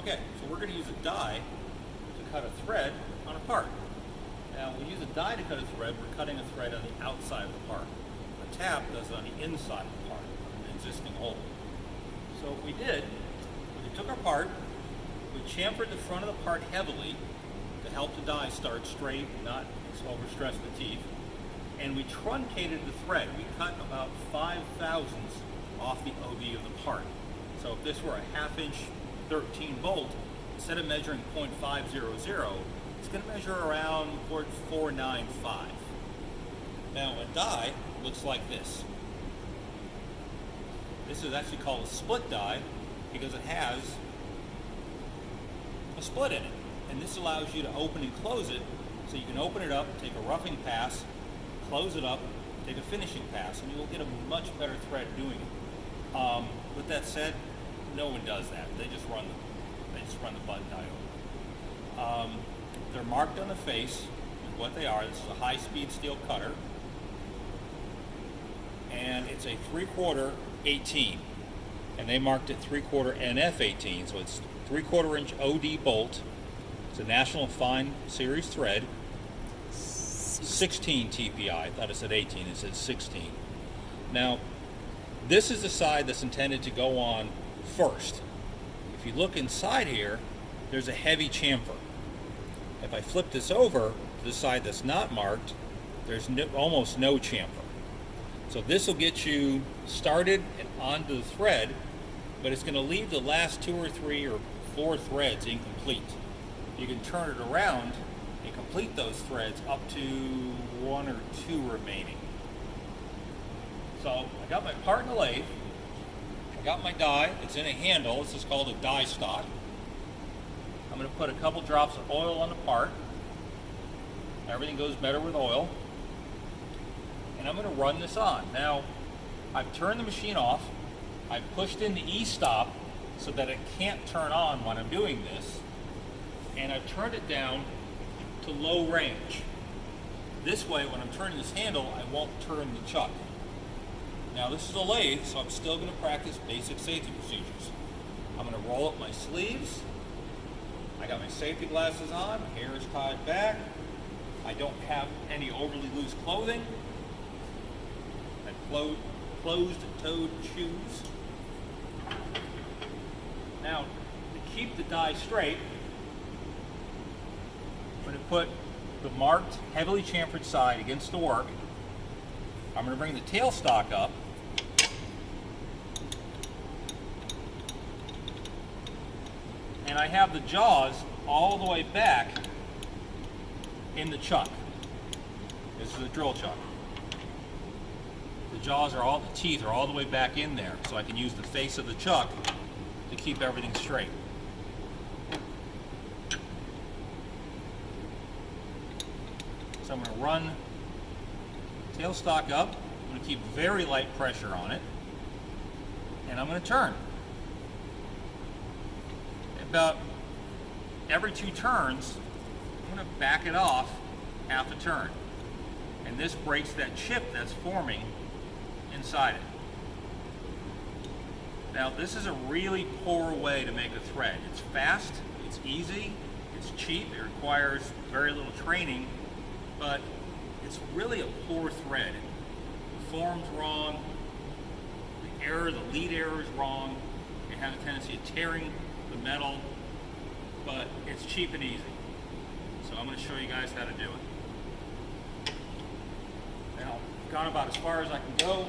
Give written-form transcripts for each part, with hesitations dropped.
Okay, so we're going to use a die to cut a thread on a part. Now, when we use a die to cut a thread, we're cutting a thread on the outside of the part. A tap does it on the inside of the part, an existing hole. So what we did was we took our part, we chamfered the front of the part heavily to help the die start straight and not overstress the teeth, and we truncated the thread. We cut about 5/1000 off the OD of the part. So if this were a 1/2 inch 13 bolt, instead of measuring 0.500, it's going to measure around 0.495. Now a die looks like this. This is actually called a split die because it has a split in it. And this allows you to open and close it, so you can open it up, take a roughing pass, close it up, take a finishing pass, and you will get a much better thread doing it. With that said, no one does that. They just run the button die over. They're marked on the face with what they are. This is a high-speed steel cutter, and it's a 3/4 18, and they marked it 3/4 NF 18, so it's 3/4 inch OD bolt. It's a National Fine Series thread, 16 TPI. I thought it said 18, it says 16. Now, this is the side that's intended to go on first. If you look inside here, there's a heavy chamfer. If I flip this over to the side that's not marked, there's almost no chamfer. So this will get you started and onto the thread, but it's going to leave the last 2 or 3 or 4 threads incomplete. You can turn it around and complete those threads up to 1 or 2 remaining. So I got my part in the lathe, I got my die, it's in a handle, this is called a die stock. I'm going to put a couple drops of oil on the part. Everything goes better with oil. And I'm going to run this on. Now, I've turned the machine off, I've pushed in the E-stop so that it can't turn on when I'm doing this, and I've turned it down to low range. This way, when I'm turning this handle, I won't turn the chuck. Now this is a lathe, so I'm still going to practice basic safety procedures. I'm going to roll up my sleeves. I got my safety glasses on, hair is tied back. I don't have any overly loose clothing. I have closed-toed shoes. Now, to keep the die straight, I'm going to put the marked, heavily chamfered side against the work. I'm going to bring the tailstock up. And I have the jaws all the way back in the chuck. This is a drill chuck. The jaws are all, the teeth are all the way back in there, so I can use the face of the chuck to keep everything straight. So I'm going to run tailstock up. I'm going to keep very light pressure on it, and I'm going to turn. About every 2 turns, I'm going to back it off half a turn, and this breaks that chip that's forming inside it. Now, this is a really poor way to make a thread. It's fast, it's easy, it's cheap, it requires very little training, but it's really a poor thread. The form's wrong, the lead error is wrong, it has a tendency of tearing the metal, but it's cheap and easy. So I'm going to show you guys how to do it. Now, I've gone about as far as I can go.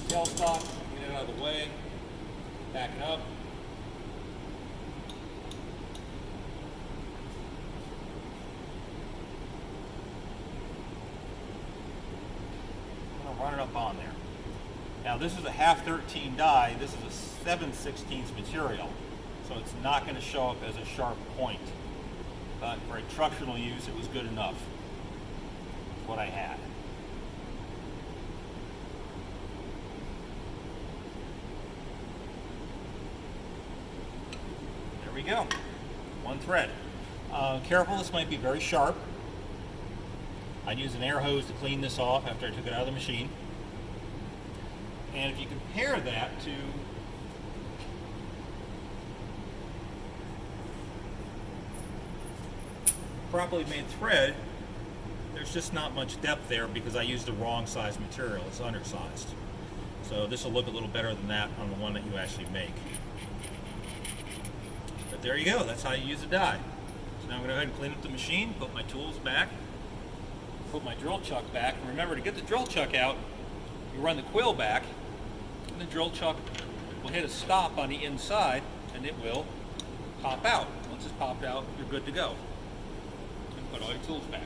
Tailstock, get it out of the way, back it up. I'm going to run it up on there. Now this is a 1/2-13 die, this is a 7/16 material, so it's not going to show up as a sharp point. But for instructional use, it was good enough. It's what I had. There we go, 1 thread. Careful, this might be very sharp. I'd use an air hose to clean this off after I took it out of the machine. And if you compare that to properly made thread, there's just not much depth there because I used the wrong size material. It's undersized. So this will look a little better than that on the one that you actually make. But there you go, that's how you use a die. So now I'm going to go ahead and clean up the machine, put my tools back, put my drill chuck back, and remember to get the drill chuck out, you run the quill back, and the drill chuck will hit a stop on the inside, and it will pop out. Once it's popped out, you're good to go. And put all your tools back.